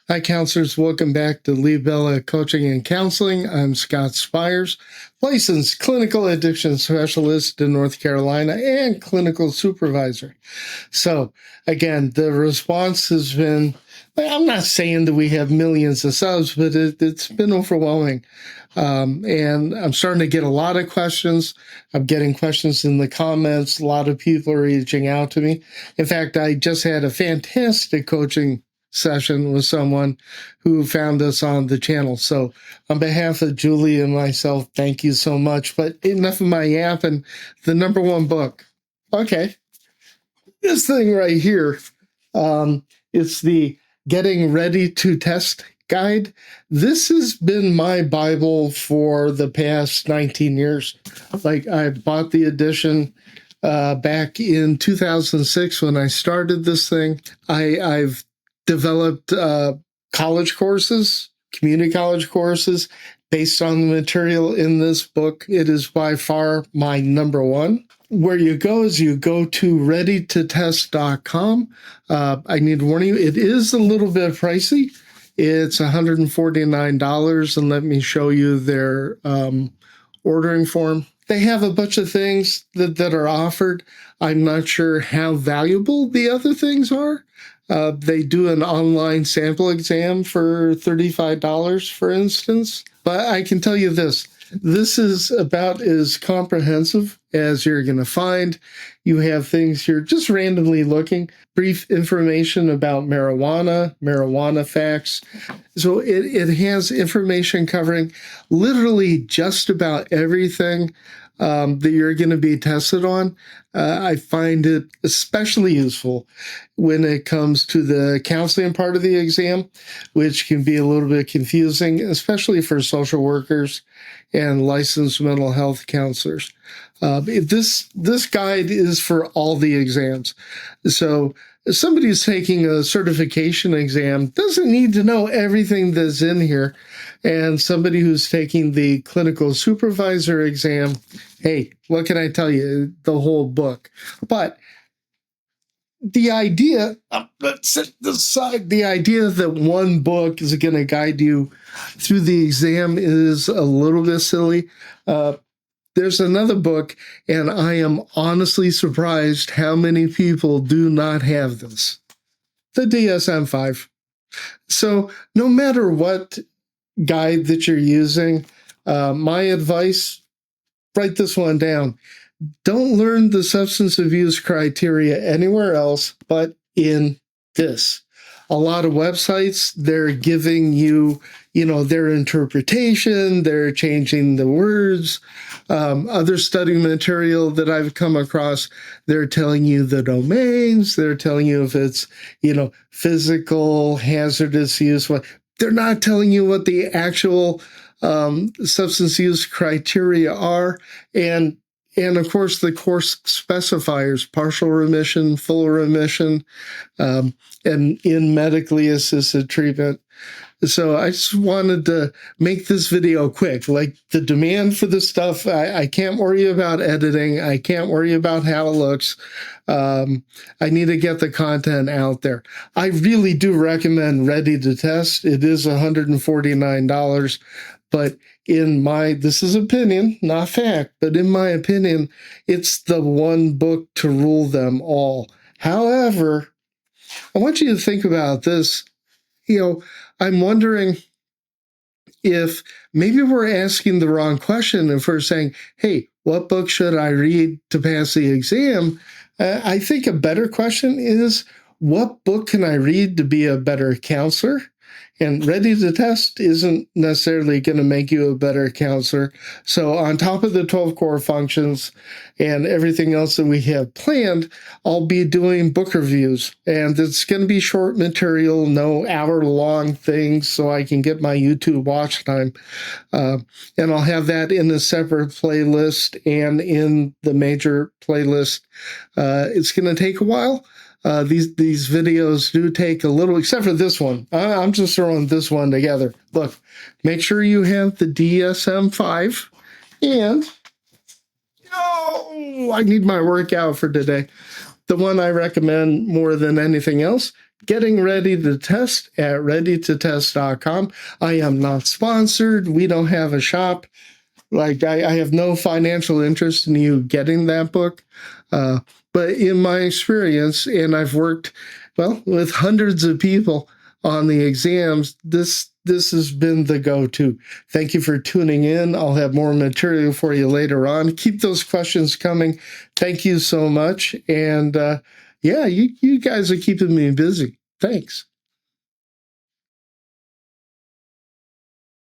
Hi, counselors. Welcome back to LeeBella Coaching and Counseling. I'm Scott Spiers, licensed clinical addiction specialist in North Carolina and clinical supervisor. So, again, the response has been, I'm not saying that we have millions of subs, but it's been overwhelming. And I'm starting to get a lot of questions. I'm getting questions in the comments. A lot of people are reaching out to me. In fact, I just had a fantastic coaching session with someone who found us on the channel. So on behalf of Julie and myself, thank you so much. But enough of my yapping. The number one book. Okay. This thing right here, it's the Getting Ready to Test guide. This has been my Bible for the past 19 years. Like, I bought the edition back in 2006 when I started this thing. I've developed college courses, community college courses, based on the material in this book. It is by far my number one. Where you go is you go to readytotest.com. I need to warn you, it is a little bit pricey. It's $149, and let me show you their ordering form. They have a bunch of things that are offered. I'm not sure how valuable the other things are. They do an online sample exam for $35, for instance. But I can tell you this is about as comprehensive as you're going to find. You have things here just randomly looking, brief information about marijuana facts. So it has information covering literally just about everything that you're going to be tested on. I find it especially useful when it comes to the counseling part of the exam, which can be a little bit confusing, especially for social workers and licensed mental health counselors. This guide is for all the exams. So if somebody who's taking a certification exam doesn't need to know everything that's in here. And somebody who's taking the clinical supervisor exam, hey, what can I tell you? The whole book. But the idea, let's set this aside, the idea that one book is going to guide you through the exam is a little bit silly. There's another book, and I am honestly surprised how many people do not have this. The DSM-5. So no matter what guide that you're using, my advice, write this one down. Don't learn the substance abuse criteria anywhere else but in this. A lot of websites, they're giving you, their interpretation, they're changing the words. Other study material that I've come across, they're telling you the domains, they're telling you if it's, physical, hazardous use. They're not telling you what the actual substance use criteria are. And of course, the course specifiers, partial remission, full remission, and in medically assisted treatment. So I just wanted to make this video quick. Like, the demand for this stuff, I can't worry about editing. I can't worry about how it looks. I need to get the content out there. I really do recommend Ready to Test. It is $149, but this is opinion, not fact, but in my opinion, it's the one book to rule them all. However, I want you to think about this. I'm wondering if maybe we're asking the wrong question if we're saying, hey, what book should I read to pass the exam? I think a better question is, what book can I read to be a better counselor? And Ready to Test isn't necessarily going to make you a better counselor. So on top of the 12 core functions and everything else that we have planned, I'll be doing book reviews. And it's going to be short material, no hour-long things, so I can get my YouTube watch time. And I'll have that in a separate playlist and in the major playlist. It's going to take a while. These videos do take a little, except for this one. I'm just throwing this one together. Look, make sure you have the DSM-5, and I need my workout for today. The one I recommend more than anything else, getting ready to test at readytotest.com. I am not sponsored. We don't have a shop. Like, I have no financial interest in you getting that book. But in my experience, and I've worked, well, with hundreds of people on the exams, this has been the go-to. Thank you for tuning in. I'll have more material for you later on. Keep those questions coming. Thank you so much. And yeah, you guys are keeping me busy. Thanks.